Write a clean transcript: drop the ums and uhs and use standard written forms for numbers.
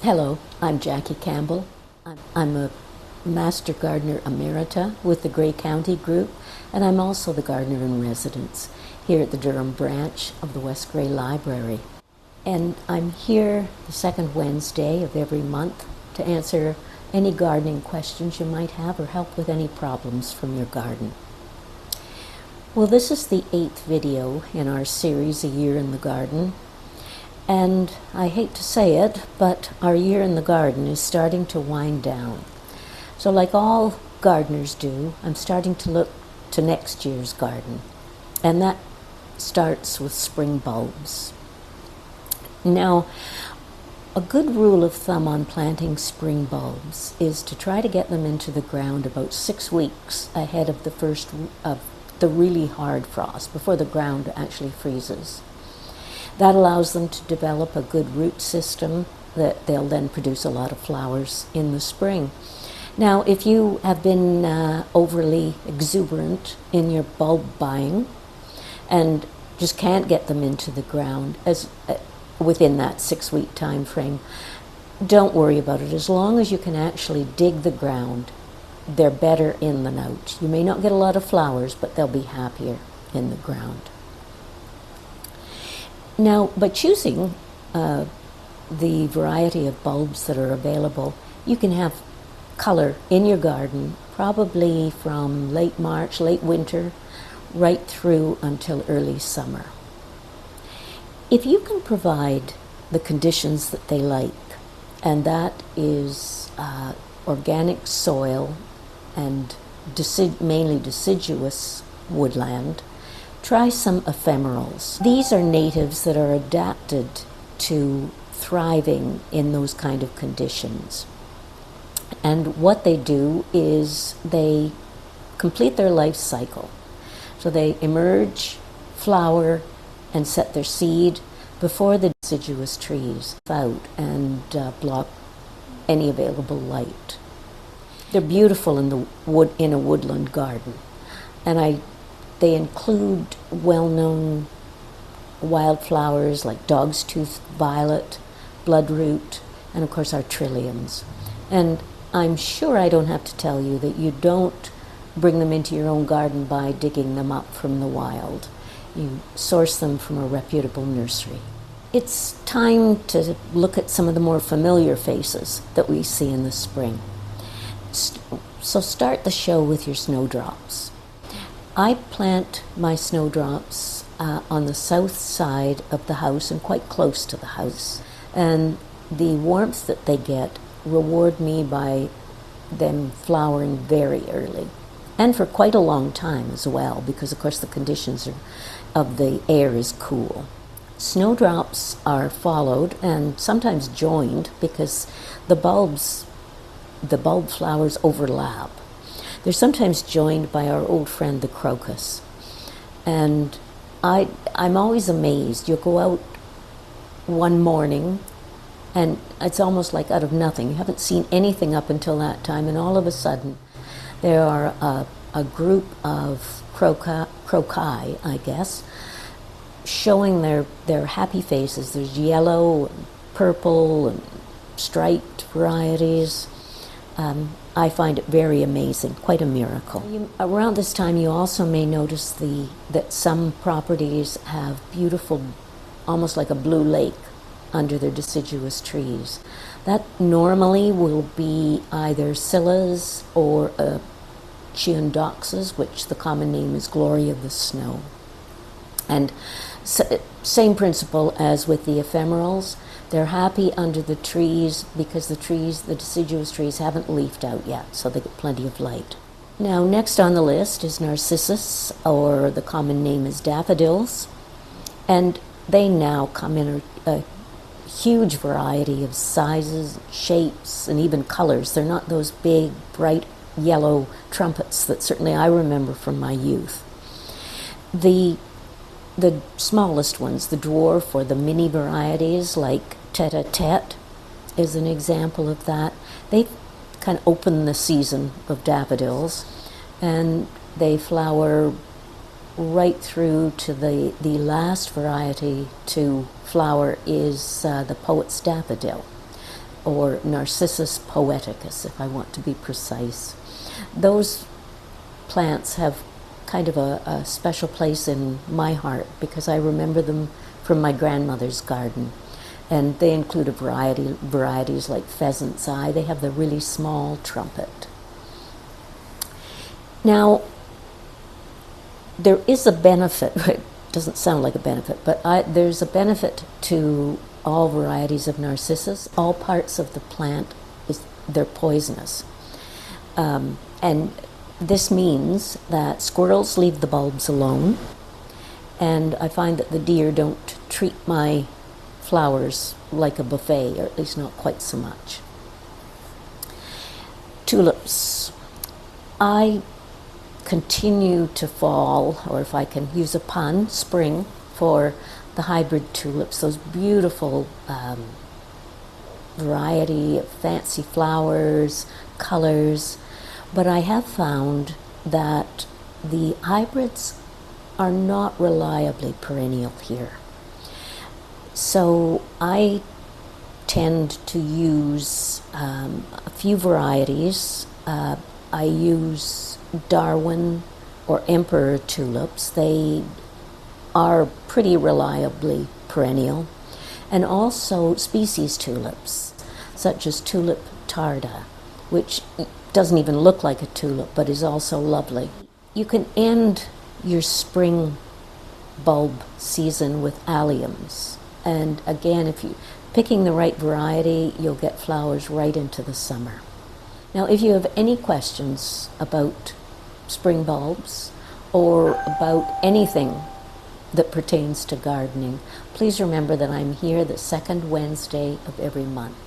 Hello, I'm Jackie Campbell. I'm a Master Gardener Emerita with the Grey County Group, and I'm also the Gardener in Residence here at the Durham branch of the West Grey Library. And I'm here the second Wednesday of every month to answer any gardening questions you might have or help with any problems from your garden. Well, this is the 8th video in our series, A Year in the Garden. And I hate to say it, but our year in the garden is starting to wind down. So like all gardeners do, I'm starting to look to next year's garden. And that starts with spring bulbs. Now, a good rule of thumb on planting spring bulbs is to try to get them into the ground about 6 weeks ahead of the really hard frost, before the ground actually freezes. That allows them to develop a good root system that they'll then produce a lot of flowers in the spring. Now, if you have been overly exuberant in your bulb buying and just can't get them into the ground within that 6-week time frame, don't worry about it. As long as you can actually dig the ground, they're better in than out. You may not get a lot of flowers, but they'll be happier in the ground. Now, by choosing the variety of bulbs that are available, you can have color in your garden probably from late March, late winter, right through until early summer. If you can provide the conditions that they like, and that is organic soil and mainly deciduous woodland, try some ephemerals. These are natives that are adapted to thriving in those kind of conditions. And what they do is they complete their life cycle. So they emerge, flower, and set their seed before the deciduous trees out and block any available light. They're beautiful in a woodland garden, and they include well-known wildflowers like dog's tooth violet, bloodroot, and of course our trilliums. And I'm sure I don't have to tell you that you don't bring them into your own garden by digging them up from the wild. You source them from a reputable nursery. It's time to look at some of the more familiar faces that we see in the spring. So start the show with your snowdrops. I plant my snowdrops on the south side of the house and quite close to the house. And the warmth that they get reward me by them flowering very early. And for quite a long time as well, because of course the conditions of the air is cool. Snowdrops are followed and sometimes joined because the bulb flowers overlap. They're sometimes joined by our old friend the crocus. And I'm always amazed. You'll go out one morning and it's almost like out of nothing. You haven't seen anything up until that time, and all of a sudden there are a group of croci, I guess, showing their happy faces. There's yellow and purple and striped varieties. I find it very amazing, quite a miracle. Around this time you also may notice that some properties have beautiful, almost like a blue lake under their deciduous trees. That normally will be either scillas or Chiondoxus, which the common name is glory of the snow. And same principle as with the ephemerals. They're happy under the trees because the deciduous trees haven't leafed out yet, so they get plenty of light. Now, next on the list is narcissus, or the common name is daffodils. And they now come in a huge variety of sizes, shapes, and even colors. They're not those big, bright yellow trumpets that certainly I remember from my youth. The smallest ones, the dwarf or the mini varieties like tete-a-tete is an example of that. They kind of open the season of daffodils, and they flower right through to the last variety to flower is the poet's daffodil, or Narcissus poeticus, if I want to be precise. Those plants have kind of a special place in my heart because I remember them from my grandmother's garden. And they include varieties like pheasant's eye. They have the really small trumpet. Now, there is a benefit. It doesn't sound like a benefit, but there's a benefit to all varieties of narcissus. All parts of the plant, they're poisonous. And this means that squirrels leave the bulbs alone, and I find that the deer don't treat my flowers like a buffet, or at least not quite so much. Tulips. I continue to fall, or if I can use a pun, spring, for the hybrid tulips, those beautiful variety of fancy flowers, colors. But I have found that the hybrids are not reliably perennial here. So I tend to use a few varieties. I use Darwin or Emperor tulips. They are pretty reliably perennial. And also species tulips, such as Tulip tarda, which doesn't even look like a tulip, but is also lovely. You can end your spring bulb season with alliums. And again, if you're picking the right variety, you'll get flowers right into the summer. Now, if you have any questions about spring bulbs or about anything that pertains to gardening, please remember that I'm here the second Wednesday of every month.